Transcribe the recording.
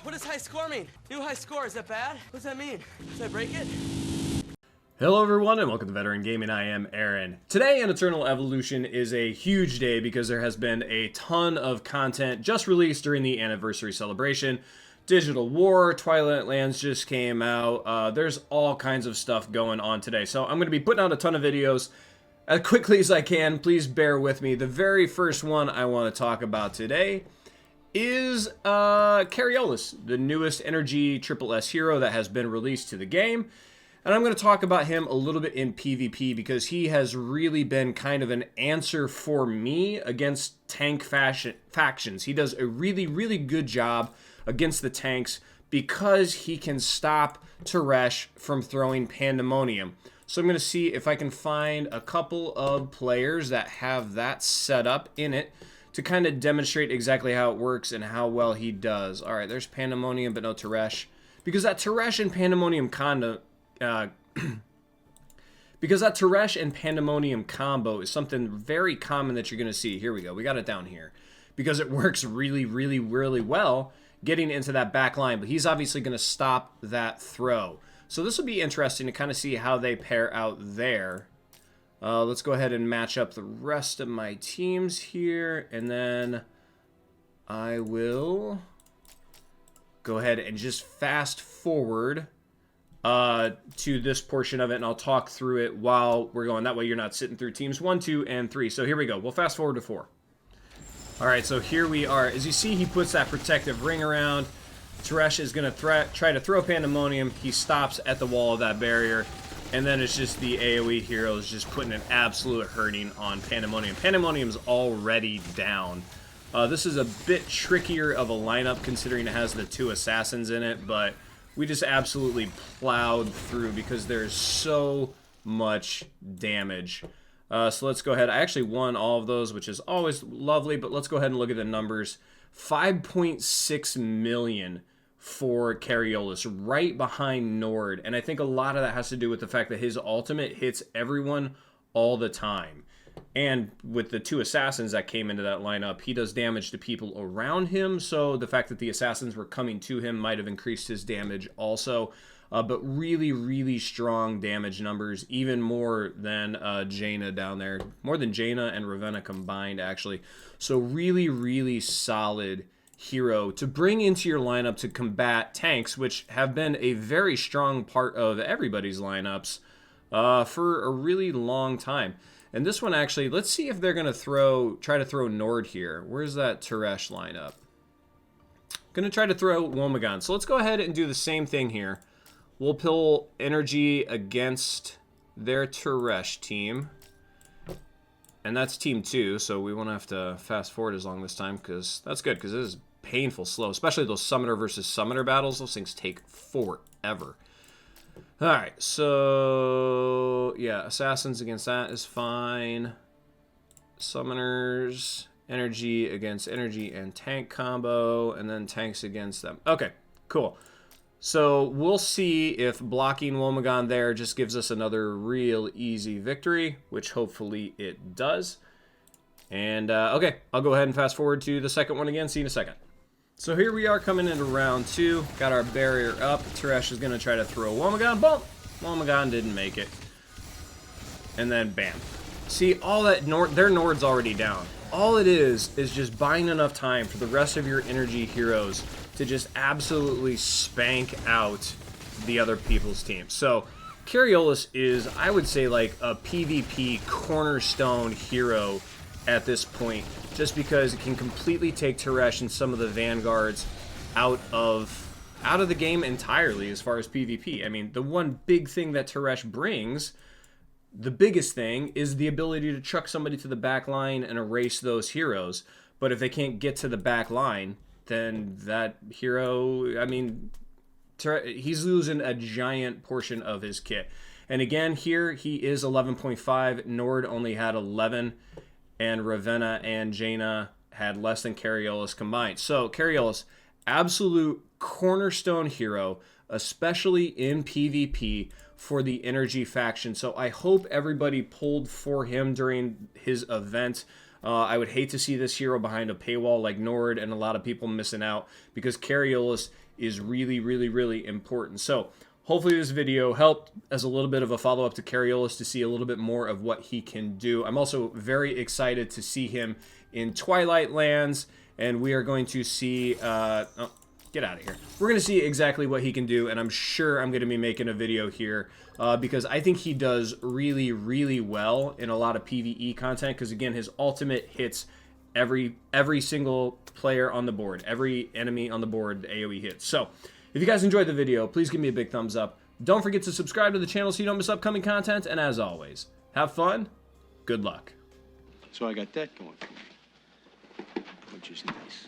What does high score mean? New high score, is that bad? What does that mean? Should I break it? Hello everyone and welcome to Veteran Gaming. I am Aaron. Today in Eternal Evolution is a huge day because there has been a ton of content just released during the anniversary celebration. Digital War, Twilight Lands just came out. There's all kinds of stuff going on today. So I'm going to be putting out a ton of videos as quickly as I can. Please bear with me. The very first one I want to talk about today is Kareolis, the newest energy SSS hero that has been released to the game. And I'm going to talk about him a little bit in PvP because he has really been kind of an answer for me against tank factions. He does a really good job against the tanks because he can stop Teresh from throwing Pandemonium. So I'm going to see if I can find a couple of players that have that set up in it to kind of demonstrate exactly how it works and how well he does. All right, there's Pandemonium, but no Teresh. Because that Teresh and Pandemonium combo is something very common that you're going to see. Here we go. We got it down here. Because it works really well getting into that back line. But he's obviously going to stop that throw. So this will be interesting to kind of see how they pair out there. Let's go ahead and match up the rest of my teams here. And then I will go ahead and just fast forward to this portion of it, and I'll talk through it while we're going. That way you're not sitting through teams 1, 2, and 3. So here we go. We'll fast forward to 4. All right, so here we are. As you see, he puts that protective ring around. Teresh is going to try to throw Pandemonium. He stops at the wall of that barrier, and then it's just the AoE heroes just putting an absolute hurting on Pandemonium. Pandemonium's already down. This is a bit trickier of a lineup considering it has the 2 assassins in it, but we just absolutely plowed through because there's so much damage. So let's go ahead. I actually won all of those, which is always lovely, but let's go ahead and look at the numbers. 5.6 million for Kareolis, right behind Nord. And I think a lot of that has to do with the fact that his ultimate hits everyone all the time. And with the 2 assassins that came into that lineup, he does damage to people around him. So the fact that the assassins were coming to him might have increased his damage also. But really strong damage numbers, even more than Jaina down there. More than Jaina and Ravenna combined, actually. So really solid hero to bring into your lineup to combat tanks, which have been a very strong part of everybody's lineups for a really long time. And this one actually, let's see if they're going to try to throw Nord here. Where's that Teresh lineup? Going to try to throw Womagan. So let's go ahead and do the same thing here. We'll pull energy against their Teresh team. And that's team 2, so we won't have to fast forward as long this time, because that's good, because it is painful slow. Especially those summoner versus summoner battles. Those things take forever. Alright, so yeah, assassins against that is fine. Summoners, energy against energy and tank combo, and then tanks against them. Okay, cool. So we'll see if blocking Womagan there just gives us another real easy victory, which hopefully it does. And okay, I'll go ahead and fast forward to the second one again. See you in a second. So here we are coming into round 2. Got our barrier up. Teresh is going to try to throw Womagan. Boom! Womagan didn't make it. And then bam. See, all that their Nord's already down. All it is just buying enough time for the rest of your energy heroes to just absolutely spank out the other people's teams. So Kareolis is, I would say, like a PvP cornerstone hero at this point, just because it can completely take Teresh and some of the vanguards out of the game entirely as far as PvP. I mean, the one big thing that Teresh brings, the biggest thing, is the ability to chuck somebody to the back line and erase those heroes. But if they can't get to the back line, then that hero, I mean, he's losing a giant portion of his kit. And again, here he is 11.5. Nord only had 11. And Ravenna and Jaina had less than Kareolis combined. So Kareolis, absolute cornerstone hero, especially in PvP for the energy faction. So I hope everybody pulled for him during his event. I would hate to see this hero behind a paywall like Nord and a lot of people missing out, because Kareolis is really, really, really important. So hopefully this video helped as a little bit of a follow-up to Kareolis to see a little bit more of what he can do. I'm also very excited to see him in Twilight Lands, and we are going to see... oh, get out of here. We're going to see exactly what he can do, and I'm sure I'm going to be making a video here because I think he does really, really well in a lot of PvE content, because again, his ultimate hits every single player on the board, every enemy on the board, the AoE hits. So if you guys enjoyed the video, please give me a big thumbs up. Don't forget to subscribe to the channel so you don't miss upcoming content, and as always, have fun, good luck. So I got that going for me, which is nice.